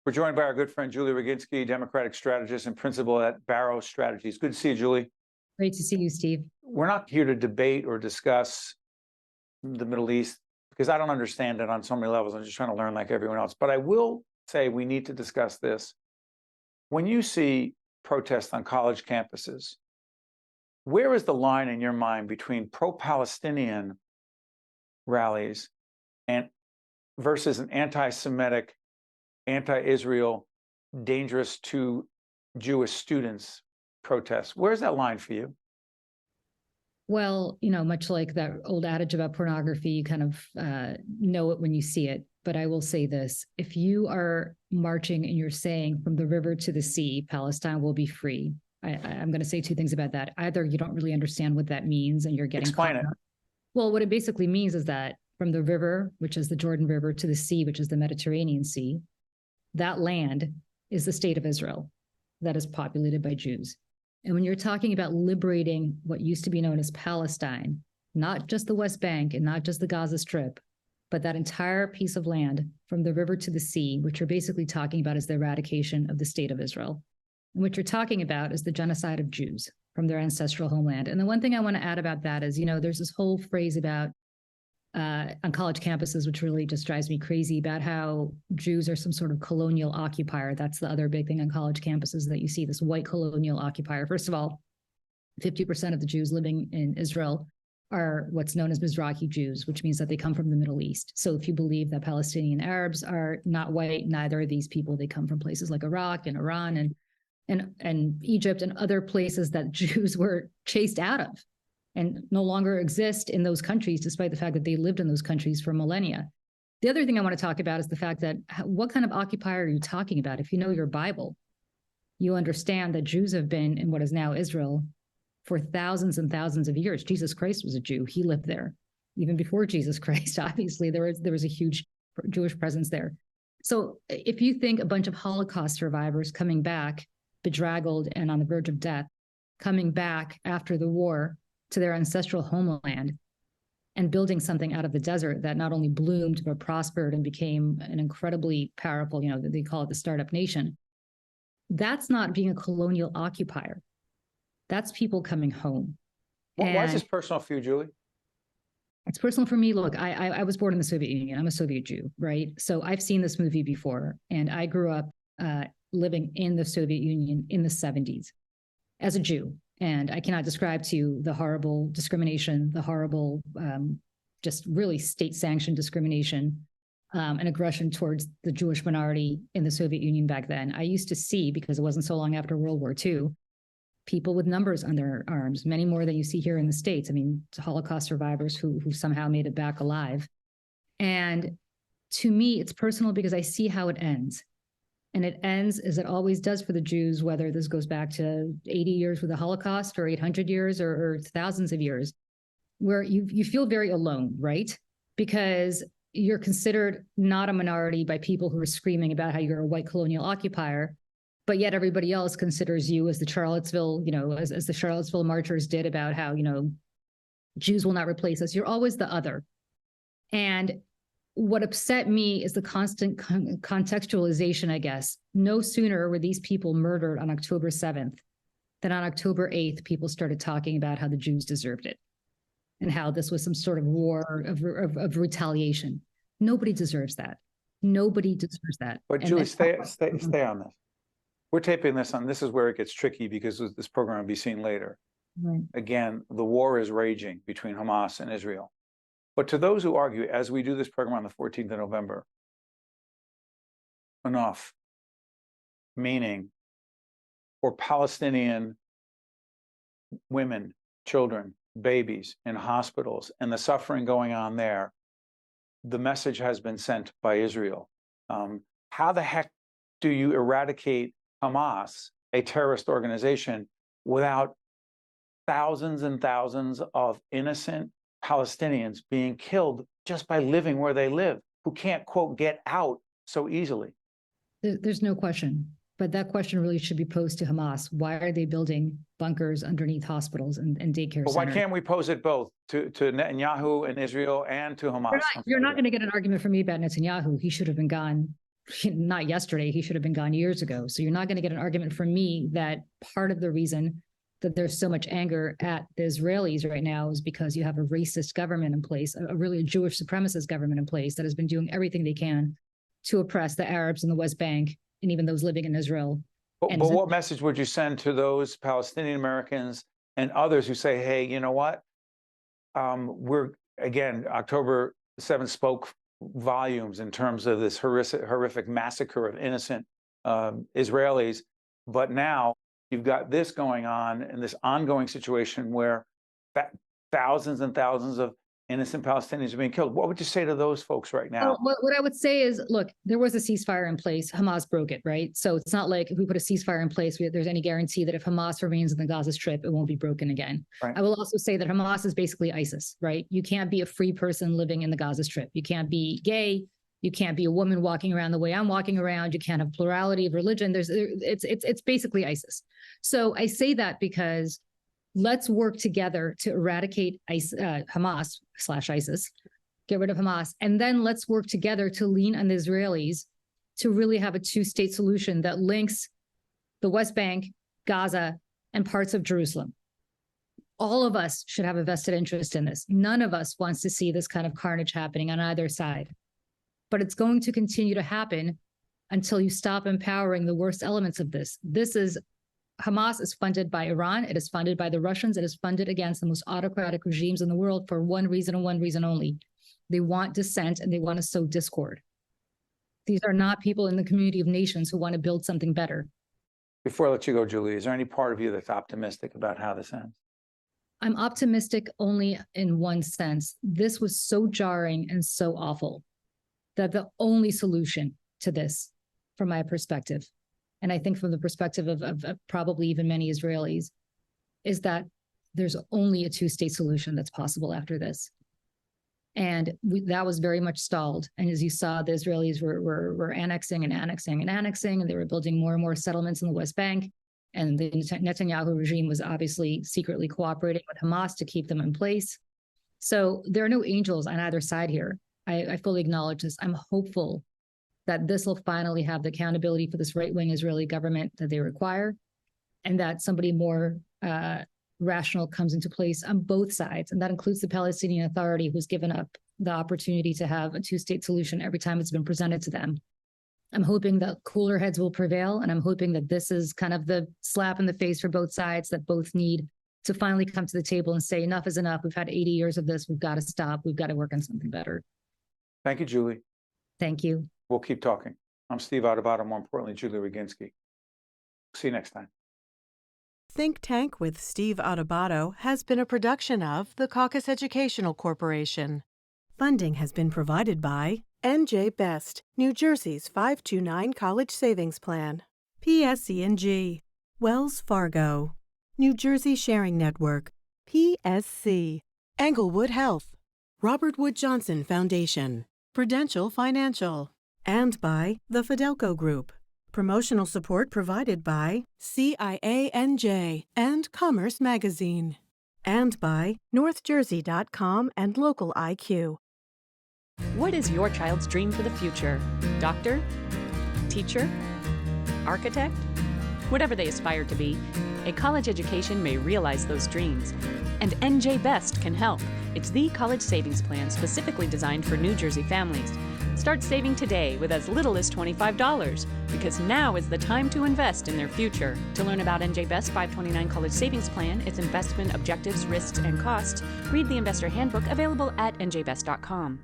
We're joined by our good friend, Julie Roginsky, Democratic strategist and principal at Barrow Strategies. Good to see you, Julie. Great to see you, Steve. We're not here to debate or discuss the Middle East because I don't understand it on so many levels. I'm just trying to learn like everyone else. But I will say we need to discuss this. When you see protests on college campuses, where is the line in your mind between pro-Palestinian rallies and versus an anti-Semitic, anti-Israel, dangerous to Jewish students protests? Where's that line for you? Well, much like that old adage about pornography, you kind of know it when you see it. But I will say this, if you are marching and you're saying from the river to the sea, Palestine will be free, I'm going to say two things about that. Either you don't really understand what that means and you're getting Explain it. Well, what it basically means is that from the river, which is the Jordan River, to the sea, which is the Mediterranean Sea, that land is the state of Israel that is populated by Jews. And when you're talking about liberating what used to be known as Palestine, not just the West Bank and not just the Gaza Strip, but that entire piece of land from the river to the sea, what you're basically talking about is the eradication of the state of Israel. And what you're talking about is the genocide of Jews from their ancestral homeland. And the one thing I want to add about that is, there's this whole phrase about on college campuses, which really just drives me crazy, about how Jews are some sort of colonial occupier. That's the other big thing on college campuses, that you see this white colonial occupier. First of all, 50% of the Jews living in Israel are what's known as Mizrahi Jews, which means that they come from the Middle East. So if you believe that Palestinian Arabs are not white, neither are these people. They come from places like Iraq and Iran and Egypt and other places that Jews were chased out of and no longer exist in those countries, despite the fact that they lived in those countries for millennia. The other thing I want to talk about is the fact that what kind of occupier are you talking about? If you know your Bible, you understand that Jews have been in what is now Israel for thousands and thousands of years. Jesus Christ was a Jew. He lived there. Even before Jesus Christ, obviously, there was a huge Jewish presence there. So if you think a bunch of Holocaust survivors coming back, bedraggled and on the verge of death, coming back after the war to their ancestral homeland and building something out of the desert that not only bloomed, but prospered and became an incredibly powerful, they call it the startup nation. That's not being a colonial occupier. That's people coming home. Why is this personal for you, Julie? It's personal for me. Look, I was born in the Soviet Union. I'm a Soviet Jew, right? So I've seen this movie before, and I grew up living in the Soviet Union in the 70s as a Jew. And I cannot describe to you the horrible discrimination, the horrible, just really state-sanctioned discrimination and aggression towards the Jewish minority in the Soviet Union back then. I used to see, because it wasn't so long after World War II, people with numbers on their arms, many more than you see here in the States. I mean, Holocaust survivors who somehow made it back alive. And to me, it's personal because I see how it ends. And it ends, as it always does for the Jews, whether this goes back to 80 years with the Holocaust or 800 years or thousands of years, where you feel very alone, right? Because you're considered not a minority by people who are screaming about how you're a white colonial occupier, but yet everybody else considers you as the Charlottesville, as the Charlottesville marchers did about how, Jews will not replace us. You're always the other. And what upset me is the constant contextualization, I guess. No sooner were these people murdered on October 7th than on October 8th, people started talking about how the Jews deserved it and how this was some sort of war of retaliation. Nobody deserves that. Nobody deserves that. But Julie, stay on this. We're taping this on, this is where it gets tricky because this program will be seen later. Right. Again, the war is raging between Hamas and Israel. But to those who argue, as we do this program on the 14th of November, enough, meaning for Palestinian women, children, babies in hospitals, and the suffering going on there, the message has been sent by Israel. How the heck do you eradicate Hamas, a terrorist organization, without thousands and thousands of innocent Palestinians being killed just by living where they live, who can't, quote, get out so easily? There's no question. But that question really should be posed to Hamas. Why are they building bunkers underneath hospitals and daycare centers? Why can't we pose it both to Netanyahu and Israel and to Hamas? You're not going to get an argument from me about Netanyahu. He should have been gone not yesterday. He should have been gone years ago. So you're not going to get an argument from me that part of the reason that there's so much anger at the Israelis right now is because you have a racist government in place, a really Jewish supremacist government in place that has been doing everything they can to oppress the Arabs in the West Bank and even those living in Israel. But what message would you send to those Palestinian Americans and others who say, hey, you know what? October 7th spoke volumes in terms of this horrific massacre of innocent Israelis. But now you've got this going on in this ongoing situation where thousands and thousands of innocent Palestinians are being killed. What would you say to those folks right now? Well, what I would say is, look, there was a ceasefire in place. Hamas broke it, right? So it's not like if we put a ceasefire in place, there's any guarantee that if Hamas remains in the Gaza Strip, it won't be broken again. Right. I will also say that Hamas is basically ISIS, right? You can't be a free person living in the Gaza Strip. You can't be gay. You can't be a woman walking around the way I'm walking around. You can't have plurality of religion. It's basically ISIS. So I say that because let's work together to eradicate Hamas/ISIS, get rid of Hamas, and then let's work together to lean on the Israelis to really have a two-state solution that links the West Bank, Gaza, and parts of Jerusalem. All of us should have a vested interest in this. None of us wants to see this kind of carnage happening on either side. But it's going to continue to happen until you stop empowering the worst elements of this. Hamas is funded by Iran. It is funded by the Russians. It is funded against the most autocratic regimes in the world for one reason and one reason only. They want dissent and they want to sow discord. These are not people in the community of nations who want to build something better. Before I let you go, Julie, is there any part of you that's optimistic about how this ends? I'm optimistic only in one sense. This was so jarring and so awful that the only solution to this, from my perspective, and I think from the perspective of probably even many Israelis, is that there's only a two-state solution that's possible after this. And that was very much stalled. And as you saw, the Israelis were annexing, and they were building more and more settlements in the West Bank. And the Netanyahu regime was obviously secretly cooperating with Hamas to keep them in place. So there are no angels on either side here. I fully acknowledge this. I'm hopeful that this will finally have the accountability for this right-wing Israeli government that they require, and that somebody more rational comes into place on both sides. And that includes the Palestinian Authority, who's given up the opportunity to have a two-state solution every time it's been presented to them. I'm hoping that cooler heads will prevail, and I'm hoping that this is kind of the slap in the face for both sides that both need to finally come to the table and say, enough is enough. We've had 80 years of this. We've got to stop. We've got to work on something better. Thank you, Julie. Thank you. We'll keep talking. I'm Steve Adubato, more importantly, Julie Roginsky. See you next time. Think Tank with Steve Adubato has been a production of the Caucus Educational Corporation. Funding has been provided by NJ Best, New Jersey's 529 College Savings Plan, PSE&G, Wells Fargo, New Jersey Sharing Network, PSC, Englewood Health, Robert Wood Johnson Foundation, Prudential Financial, and by the Fidelco Group. Promotional support provided by CIANJ and Commerce Magazine, and by NorthJersey.com and Local IQ. What is your child's dream for the future? Doctor? Teacher? Architect? Whatever they aspire to be, a college education may realize those dreams. And NJ Best can help. It's the college savings plan specifically designed for New Jersey families. Start saving today with as little as $25, because now is the time to invest in their future. To learn about NJ Best 529 College Savings Plan, its investment objectives, risks, and costs, read the Investor Handbook available at njbest.com.